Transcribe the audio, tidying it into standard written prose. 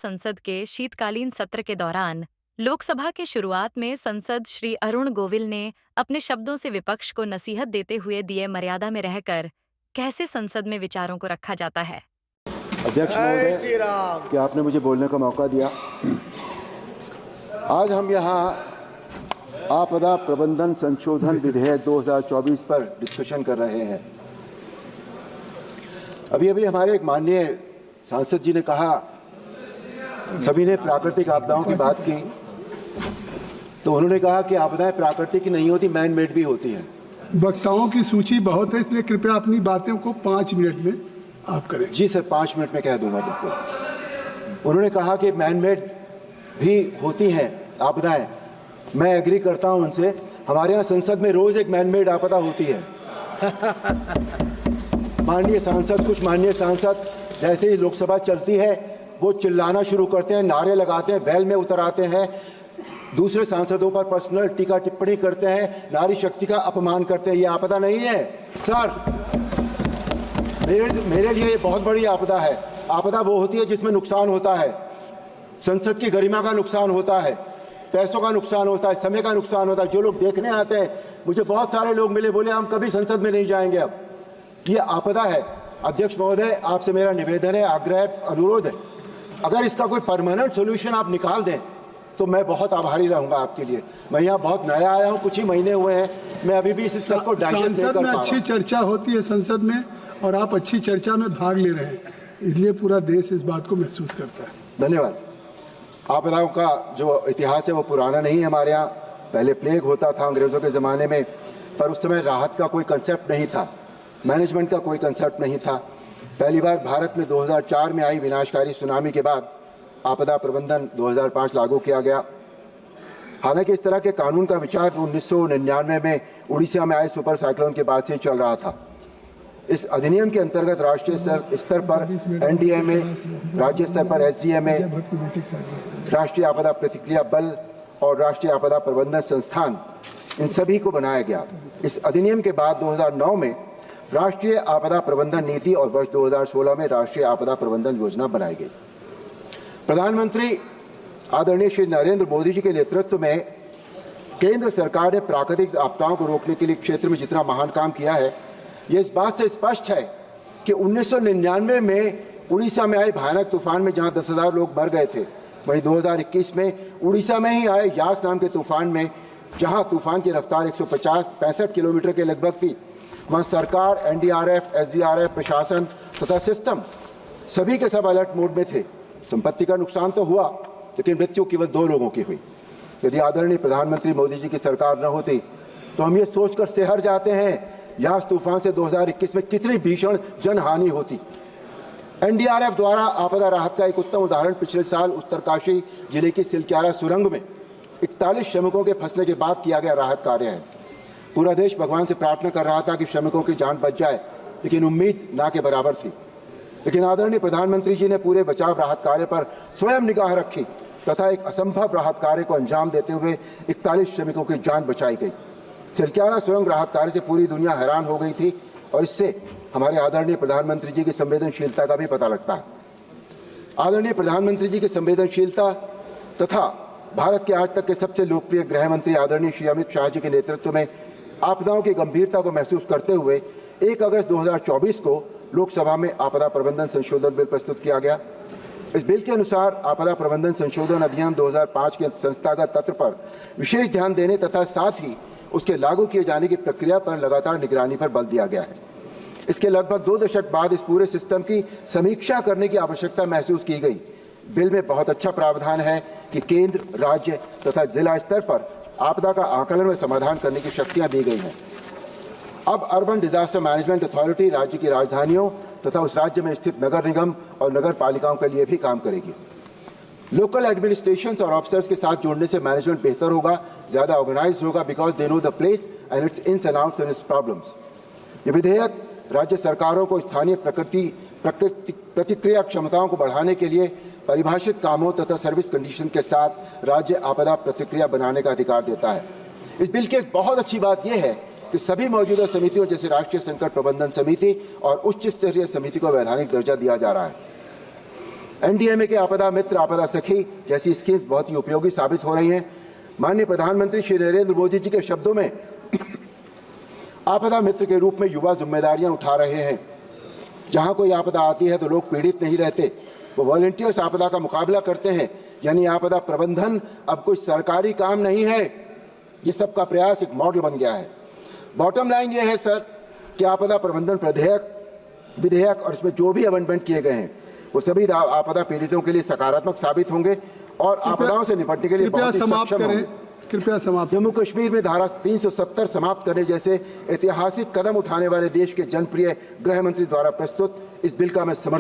संसद के शीतकालीन सत्र के दौरान लोकसभा के शुरुआत में सांसद श्री अरुण गोविल ने अपने शब्दों से विपक्ष को नसीहत देते हुए दिए मर्यादा में रहकर कैसे संसद में विचारों को रखा जाता है। अध्यक्ष महोदय, कि आपने मुझे बोलने का मौका दिया। आज हम यहाँ आपदा प्रबंधन संशोधन विधेयक 2024 पर डिस्कशन कर रहे हैं। अभी अभी हमारे एक माननीय सांसद जी ने कहा, सभी ने प्राकृतिक आपदाओं की बात की, तो उन्होंने कहा कि आपदाएं प्राकृतिक नहीं होती, मैन मेड भी होती हैं। वक्ताओं की सूची बहुत है, इसलिए कृपया अपनी बातों को 5 मिनट में आप करें। जी सर, 5 मिनट में कह दूंगा बिल्कुल। उन्होंने कहा कि मैन मेड भी होती हैं आपदाएं। मैं एग्री करता हूं उनसे। हमारे यहाँ संसद में रोज एक मैन मेड आपदा होती है। कुछ माननीय सांसद जैसे ही लोकसभा चलती है वो चिल्लाना शुरू करते हैं, नारे लगाते हैं, वैल में उतर आते हैं, दूसरे सांसदों पर पर्सनल टीका टिप्पणी करते हैं, नारी शक्ति का अपमान करते हैं। ये आपदा नहीं है सर, मेरे लिए ये बहुत बड़ी आपदा है। आपदा वो होती है जिसमें नुकसान होता है, संसद की गरिमा का नुकसान होता है, पैसों का नुकसान होता है, समय का नुकसान होता है। जो लोग देखने आते हैं, मुझे बहुत सारे लोग मिले, बोले हम कभी संसद में नहीं जाएंगे। अब ये आपदा है। अध्यक्ष महोदय, आपसे मेरा निवेदन है, आग्रह, अनुरोध है, अगर इसका कोई परमानेंट सोल्यूशन आप निकाल दें तो मैं बहुत आभारी रहूंगा आपके लिए। मैं यहाँ बहुत नया आया हूँ, कुछ ही महीने हुए हैं, मैं अभी भी इस सब को डाइजेस्ट नहीं कर पा रहा हूं। अच्छी चर्चा होती है संसद में और आप अच्छी चर्चा में भाग ले रहे हैं, इसलिए पूरा देश इस बात को महसूस करता है। धन्यवाद। आपदाओं का जो इतिहास है वो पुराना नहीं है। हमारे यहाँ पहले प्लेग होता था अंग्रेज़ों के ज़माने में, पर उस समय राहत का कोई कंसेप्ट नहीं था, मैनेजमेंट का कोई कंसेप्ट नहीं था। पहली बार भारत में 2004 में आई विनाशकारी सुनामी के बाद आपदा प्रबंधन 2005 लागू किया गया। हालांकि इस तरह के कानून का विचार 1999 में उड़ीसा में आए सुपर साइक्लोन के बाद से चल रहा था। इस अधिनियम के अंतर्गत राष्ट्रीय स्तर पर NDMA, राज्य स्तर पर SDMA, राष्ट्रीय आपदा प्रतिक्रिया बल और राष्ट्रीय आपदा प्रबंधन संस्थान, इन सभी को बनाया गया। इस अधिनियम के बाद 2009 में राष्ट्रीय आपदा प्रबंधन नीति और वर्ष 2016 में राष्ट्रीय आपदा प्रबंधन योजना बनाई गई। प्रधानमंत्री आदरणीय श्री नरेंद्र मोदी जी के नेतृत्व में केंद्र सरकार ने प्राकृतिक आपदाओं को रोकने के लिए क्षेत्र में जितना महान काम किया है, ये इस बात से स्पष्ट है कि 1999 में उड़ीसा में आए भयानक तूफान में जहां 10,000 लोग मर गए थे, वहीं 2021 में उड़ीसा में ही आए यास नाम के तूफान में, जहां तूफान की रफ्तार 165 किलोमीटर के लगभग थी, वहां सरकार, NDRF, SDRF, प्रशासन तथा सिस्टम सभी के सब अलर्ट मोड में थे। संपत्ति का नुकसान तो हुआ, लेकिन मृत्यु केवल 2 लोगों की हुई। यदि आदरणीय प्रधानमंत्री मोदी जी की सरकार न होती तो हम ये सोचकर सिहर जाते हैं यास तूफान से 2021 में कितनी भीषण जनहानि होती। NDRF द्वारा आपदा राहत का एक उत्तम उदाहरण पिछले साल उत्तरकाशी जिले की सिलक्यारा सुरंग में 41 श्रमिकों के फंसने के बाद किया गया राहत कार्य है। पूरा देश भगवान से प्रार्थना कर रहा था कि श्रमिकों की जान बच जाए, लेकिन उम्मीद ना के बराबर थी। लेकिन आदरणीय प्रधानमंत्री जी ने पूरे बचाव राहत कार्य पर स्वयं निगाह रखी तथा एक असंभव राहत कार्य को अंजाम देते हुए 41 श्रमिकों की जान बचाई गई। सिलक्यारा सुरंग राहत कार्य से पूरी दुनिया हैरान हो गई थी और इससे हमारे आदरणीय प्रधानमंत्री जी की संवेदनशीलता का भी पता लगता है। आदरणीय प्रधानमंत्री जी की संवेदनशीलता तथा भारत के आज तक के सबसे लोकप्रिय गृह मंत्री आदरणीय श्री अमित शाह जी के नेतृत्व में आपदाओं की गंभीरता को महसूस करते हुए 1 अगस्त 2024 को लोकसभा में आपदा प्रबंधन संशोधन बिल प्रस्तुत किया गया। इस बिल के अनुसार आपदा प्रबंधन संशोधन अधिनियम 2005 के संस्थागत तत्व पर विशेष ध्यान देने तथा साथ ही उसके लागू किए जाने की प्रक्रिया पर लगातार निगरानी पर बल दिया गया है। इसके लगभग 2 दशक बाद इस पूरे सिस्टम की समीक्षा करने की आवश्यकता महसूस की गई। बिल में बहुत अच्छा प्रावधान है कि केंद्र, राज्य तथा जिला स्तर पर आपदा का आकलन व समाधान करने की शक्तियां दी गई हैं। अब अर्बन डिजास्टर मैनेजमेंट अथॉरिटी राज्य की राजधानियों तथा उस राज्य में स्थित नगर निगम और नगर पालिकाओं के लिए भी काम करेगी। लोकल एडमिनिस्ट्रेशंस और ऑफिसर्स के साथ जोड़ने से मैनेजमेंट बेहतर होगा, ज़्यादा ऑर्गेनाइज होगा, because they know the place and it's ins and outs and it's problems. ये विधेयक राज्य सरकारों को स्थानीय प्रतिक्रिया क्षमताओं को बढ़ाने के लिए परिभाषित कामों तथा सर्विस कंडीशन के साथ राज्य आपदा प्रतिक्रिया बनाने का अधिकार देता है। इस बिल की एक बहुत अच्छी बात यह है कि सभी मौजूदा समितियों जैसे राष्ट्रीय संकट प्रबंधन समिति और उच्च स्तरीय समिति को वैधानिक दर्जा दिया जा रहा है। एनडीएमए के आपदा मित्र, आपदा सखी जैसी स्कीम्स बहुत ही उपयोगी साबित हो रही हैं। माननीय प्रधानमंत्री श्री नरेंद्र मोदी जी के शब्दों में आपदा मित्र के रूप में युवा जिम्मेदारियां उठा रहे हैं। जहां कोई आपदा आती है तो लोग पीड़ित नहीं रहते, वो वॉलंटियर्स आपदा का मुकाबला करते हैं। यानी आपदा प्रबंधन अब कोई सरकारी काम नहीं है, ये सबका प्रयास एक मॉडल बन गया है। बॉटम लाइन ये है सर कि आपदा प्रबंधन विधेयक और इसमें जो भी अमेंडमेंट किए गए हैं वो सभी आपदा पीड़ितों के लिए सकारात्मक साबित होंगे और आपदाओं से निपटने के लिए बहुत ही सक्षम होंगे। कृपया समाप्त। जम्मू कश्मीर में धारा 370 समाप्त करने जैसे ऐतिहासिक कदम उठाने वाले देश के जनप्रिय गृह मंत्री द्वारा प्रस्तुत इस बिल का मैं समर्थन